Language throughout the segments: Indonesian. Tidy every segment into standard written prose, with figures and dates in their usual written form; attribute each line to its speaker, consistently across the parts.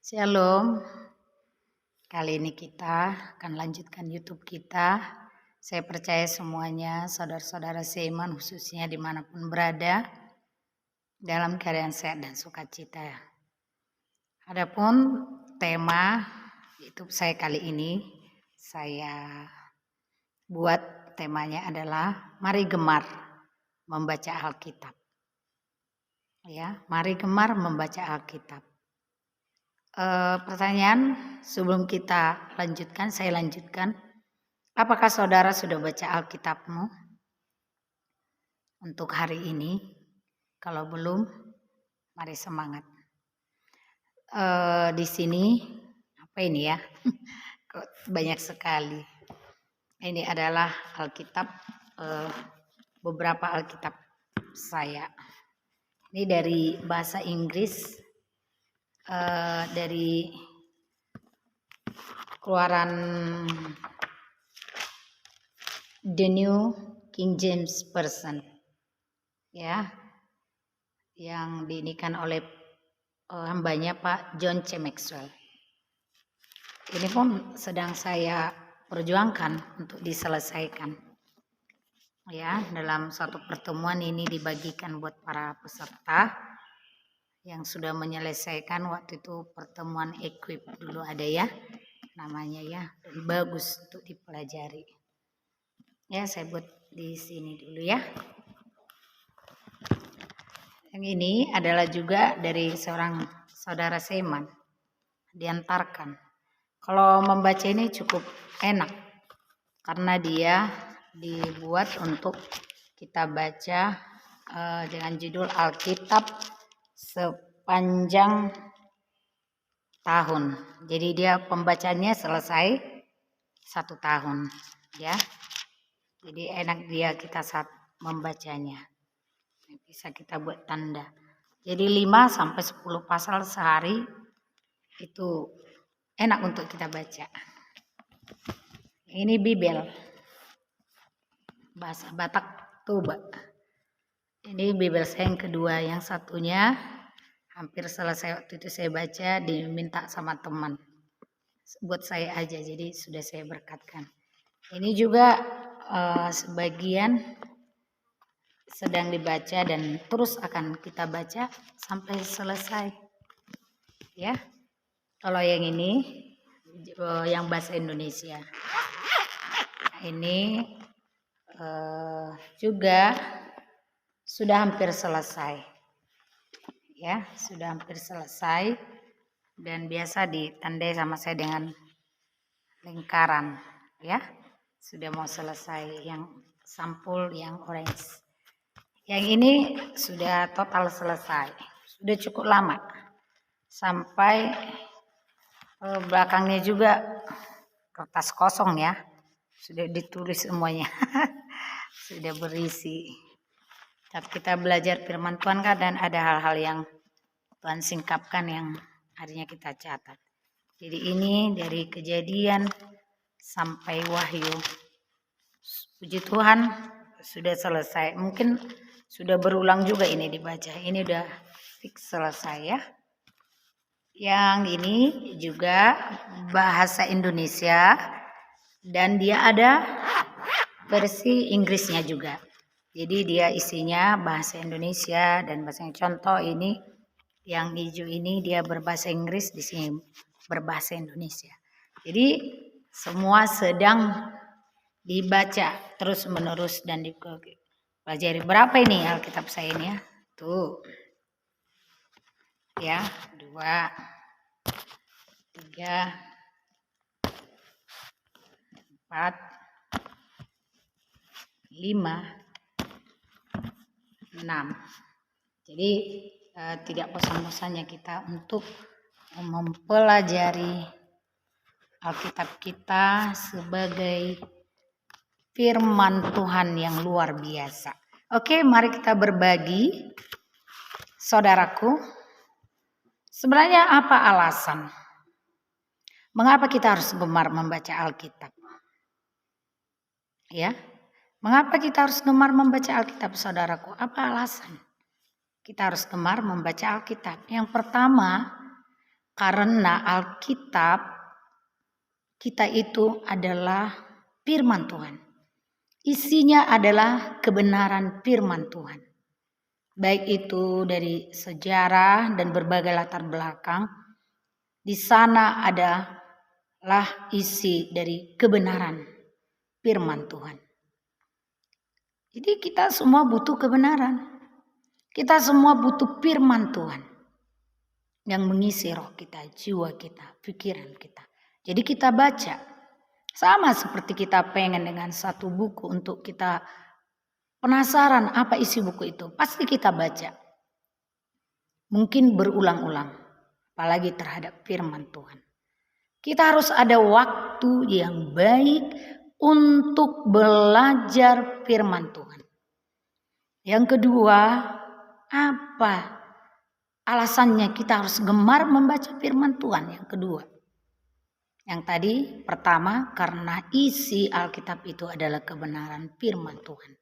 Speaker 1: Shalom, kali ini kita akan lanjutkan YouTube kita. Saya percaya semuanya, saudara-saudara seiman khususnya dimanapun berada, dalam keadaan sehat dan sukacita. Adapun tema YouTube saya kali ini, saya buat temanya adalah Mari Gemar Membaca Alkitab. Ya, mari gemar membaca Alkitab. Pertanyaan sebelum kita lanjutkan, saya lanjutkan. Apakah saudara sudah baca Alkitabmu untuk hari ini? Kalau belum, mari semangat. Di sini apa ini ya? Kok banyak sekali. Ini adalah Alkitab, beberapa Alkitab saya. Ini dari bahasa Inggris. Dari Keluaran The New King James Version, ya, yang diinikan oleh hambanya Pak John C. Maxwell. Ini pun sedang saya perjuangkan untuk diselesaikan. Ya, dalam satu pertemuan ini dibagikan buat para peserta yang sudah menyelesaikan. Waktu itu pertemuan equip dulu ada ya namanya ya, dan bagus untuk dipelajari. Ya, saya buat di sini dulu ya. Yang ini adalah juga dari seorang saudara seiman, diantarkan. Kalau membaca ini cukup enak karena dia dibuat untuk kita baca dengan judul Alkitab sepanjang tahun. Jadi dia pembacanya selesai 1 tahun, ya. Jadi enak dia kita saat membacanya. Bisa kita buat tanda. Jadi 5 sampai 10 pasal sehari itu enak untuk kita baca. Ini Bibel. Bahasa Batak Toba. Ini Bibel saya yang kedua, yang satunya hampir selesai waktu itu saya baca, diminta sama teman. Buat saya aja, jadi sudah saya berkatkan. Ini juga sebagian sedang dibaca dan terus akan kita baca sampai selesai. Ya. Kalau yang ini yang bahasa Indonesia. Ini juga sudah hampir selesai. Ya, sudah hampir selesai dan biasa ditandai sama saya dengan lingkaran, ya. Sudah mau selesai yang sampul yang orange. Yang ini sudah total selesai. Sudah cukup lama. Sampai belakangnya juga kertas kosong ya. Sudah ditulis semuanya. Sudah berisi. Saat kita belajar firman Tuhan kan, dan ada hal-hal yang Tuhan singkapkan yang harinya kita catat. Jadi ini dari Kejadian sampai Wahyu. Puji Tuhan sudah selesai. Mungkin sudah berulang juga ini dibaca. Ini udah fix selesai ya. Yang ini juga bahasa Indonesia dan dia ada versi Inggrisnya juga. Jadi dia isinya bahasa Indonesia dan bahasa contoh ini yang hijau ini dia berbahasa Inggris, di sini berbahasa Indonesia. Jadi semua sedang dibaca terus menerus dan dipelajari. Berapa ini Alkitab saya ini ya? Tuh. Ya, 2, 3, 4, 5, 6. Jadi tidak bosan-bosannya kita untuk mempelajari Alkitab kita sebagai firman Tuhan yang luar biasa. Oke, mari kita berbagi. Saudaraku, sebenarnya apa alasan mengapa kita harus gemar membaca Alkitab? Ya. Mengapa kita harus gemar membaca Alkitab, saudaraku? Apa alasan kita harus gemar membaca Alkitab? Yang pertama, Karena Alkitab kita itu adalah firman Tuhan. Isinya adalah kebenaran firman Tuhan. Baik itu dari sejarah dan berbagai latar belakang. Di sana adalah isi dari kebenaran firman Tuhan. Jadi kita semua butuh kebenaran. Kita semua butuh firman Tuhan yang mengisi roh kita, jiwa kita, pikiran kita. Jadi kita baca. Sama seperti kita pengen dengan satu buku untuk kita penasaran apa isi buku itu. Pasti kita baca. Mungkin berulang-ulang. Apalagi terhadap firman Tuhan. Kita harus ada waktu yang baik untuk belajar firman Tuhan. Yang kedua, apa alasannya kita harus gemar membaca firman Tuhan? Yang kedua. Yang tadi pertama, karena isi Alkitab itu adalah kebenaran firman Tuhan.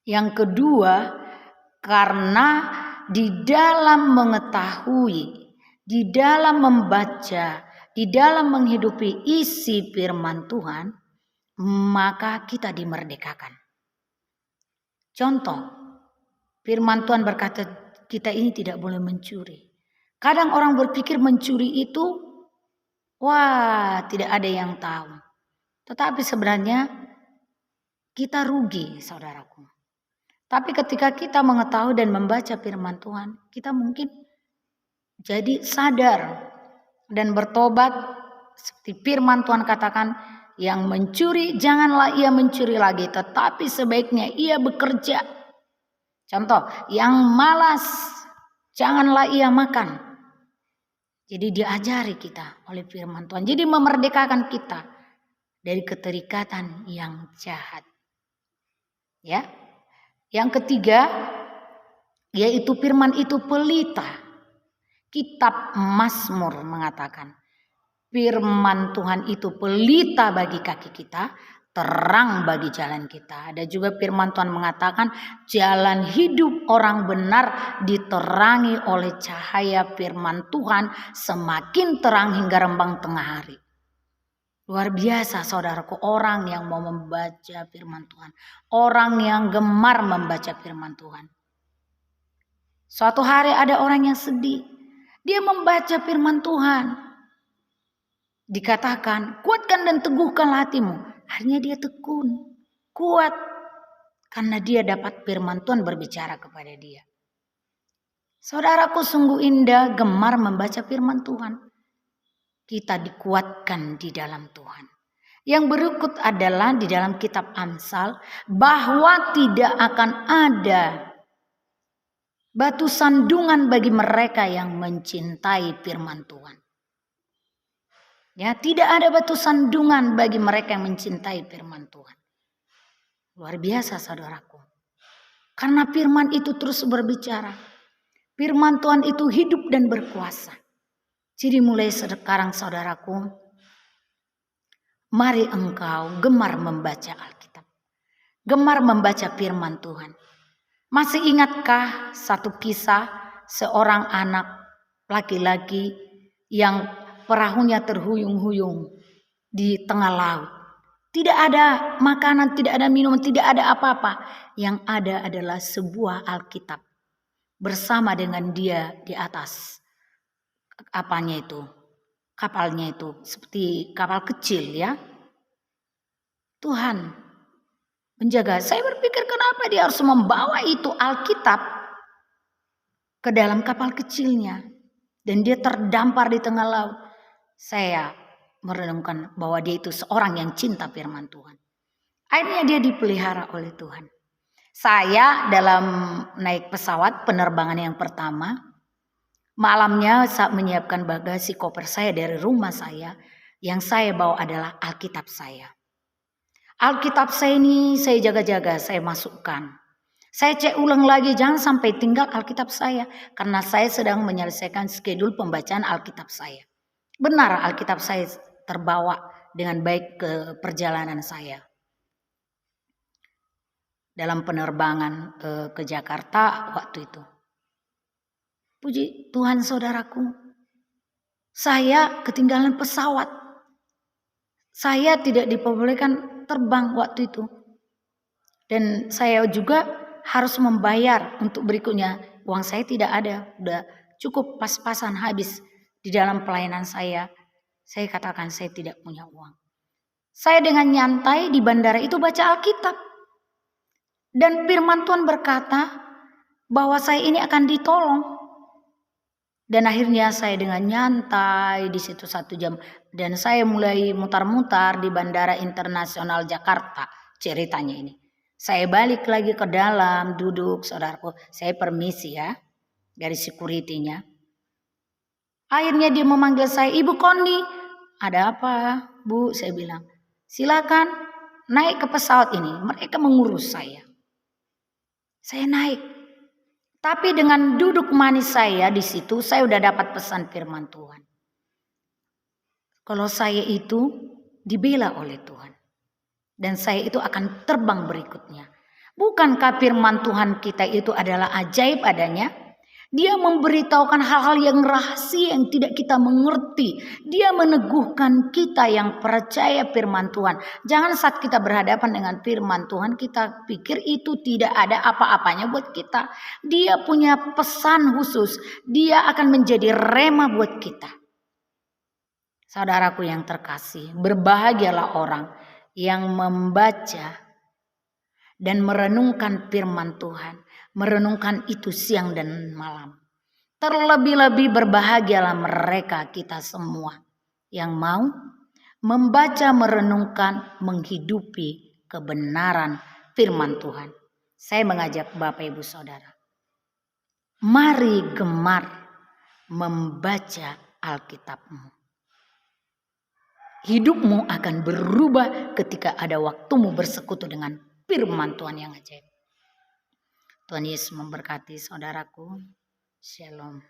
Speaker 1: Yang kedua, karena di dalam mengetahui, di dalam membaca, di dalam menghidupi isi firman Tuhan, maka kita dimerdekakan. Contoh, firman Tuhan berkata kita ini tidak boleh mencuri. Kadang orang berpikir mencuri itu, wah, tidak ada yang tahu. Tetapi sebenarnya kita rugi, saudaraku. Tapi ketika kita mengetahui dan membaca firman Tuhan, kita mungkin jadi sadar dan bertobat. Seperti firman Tuhan katakan, yang mencuri janganlah ia mencuri lagi, tetapi sebaiknya ia bekerja. Contoh, yang malas janganlah ia makan. Jadi diajari kita oleh firman Tuhan. Jadi memerdekakan kita dari keterikatan yang jahat. Ya. Yang ketiga, yaitu firman itu pelita. Kitab Mazmur mengatakan, firman Tuhan itu pelita bagi kaki kita, terang bagi jalan kita. Ada juga firman Tuhan mengatakan, jalan hidup orang benar diterangi oleh cahaya firman Tuhan, semakin terang hingga rembang tengah hari. Luar biasa saudaraku, orang yang mau membaca firman Tuhan. Orang yang gemar membaca firman Tuhan. Suatu hari ada orang yang sedih. Dia membaca firman Tuhan. Dikatakan, kuatkan dan teguhkanlah hatimu. Akhirnya dia tekun, kuat. Karena dia dapat firman Tuhan berbicara kepada dia. Saudaraku, sungguh indah gemar membaca firman Tuhan. Kita dikuatkan di dalam Tuhan. Yang berikut adalah di dalam kitab Amsal, bahwa tidak akan ada batu sandungan bagi mereka yang mencintai firman Tuhan. Ya, tidak ada batu sandungan bagi mereka yang mencintai firman Tuhan. Luar biasa saudaraku. Karena firman itu terus berbicara. Firman Tuhan itu hidup dan berkuasa. Jadi mulai sekarang saudaraku, mari engkau gemar membaca Alkitab. Gemar membaca firman Tuhan. Masih ingatkah satu kisah seorang anak laki-laki yang perahunya terhuyung-huyung di tengah laut. Tidak ada makanan, tidak ada minuman, tidak ada apa-apa. Yang ada adalah sebuah Alkitab bersama dengan dia di atas kapalnya itu seperti kapal kecil ya. Tuhan menjaga. Saya berpikir kenapa dia harus membawa itu Alkitab ke dalam kapal kecilnya dan dia terdampar di tengah laut. Saya merenungkan bahwa dia itu seorang yang cinta firman Tuhan. Akhirnya dia dipelihara oleh Tuhan. Saya dalam naik pesawat penerbangan yang pertama, malamnya saat menyiapkan bagasi koper saya dari rumah saya, yang saya bawa adalah Alkitab saya. Alkitab saya ini saya jaga-jaga, saya masukkan. Saya cek ulang lagi, jangan sampai tinggal Alkitab saya. Karena saya sedang menyelesaikan schedule pembacaan Alkitab saya. Benar Alkitab saya terbawa dengan baik ke perjalanan saya. Dalam penerbangan ke Jakarta waktu itu. Puji Tuhan saudaraku. Saya ketinggalan pesawat. Saya tidak diperbolehkan terbang waktu itu. Dan saya juga harus membayar untuk berikutnya. Uang saya tidak ada. Udah cukup pas-pasan habis di dalam pelayanan saya. Saya katakan saya tidak punya uang. Saya dengan nyantai di bandara itu baca Alkitab. Dan firman Tuhan berkata bahwa saya ini akan ditolong. Dan akhirnya saya dengan nyantai di situ 1 jam. Dan saya mulai mutar-mutar di Bandara Internasional Jakarta. Ceritanya ini. Saya balik lagi ke dalam, duduk saudaraku. Saya permisi ya. Dari security-nya. Akhirnya dia memanggil saya, Ibu Koni. Ada apa Bu? Saya bilang. Silakan naik ke pesawat ini. Mereka mengurus saya. Saya naik. Tapi dengan duduk manis saya di situ, saya udah dapat pesan firman Tuhan. Kalau saya itu dibela oleh Tuhan. Dan saya itu akan terbang berikutnya. Bukankah firman Tuhan kita itu adalah ajaib adanya? Dia memberitahukan hal-hal yang rahasia yang tidak kita mengerti. Dia meneguhkan kita yang percaya firman Tuhan. Jangan saat kita berhadapan dengan firman Tuhan kita pikir itu tidak ada apa-apanya buat kita. Dia punya pesan khusus. Dia akan menjadi rema buat kita. Saudaraku yang terkasih, berbahagialah orang yang membaca dan merenungkan firman Tuhan. Merenungkan itu siang dan malam. Terlebih-lebih berbahagialah mereka kita semua yang mau membaca, merenungkan, menghidupi kebenaran firman Tuhan. Saya mengajak Bapak Ibu Saudara. Mari gemar membaca Alkitabmu. Hidupmu akan berubah ketika ada waktumu bersekutu dengan firman Tuhan yang ajaib. Tuhan Yesus memberkati saudaraku. Shalom.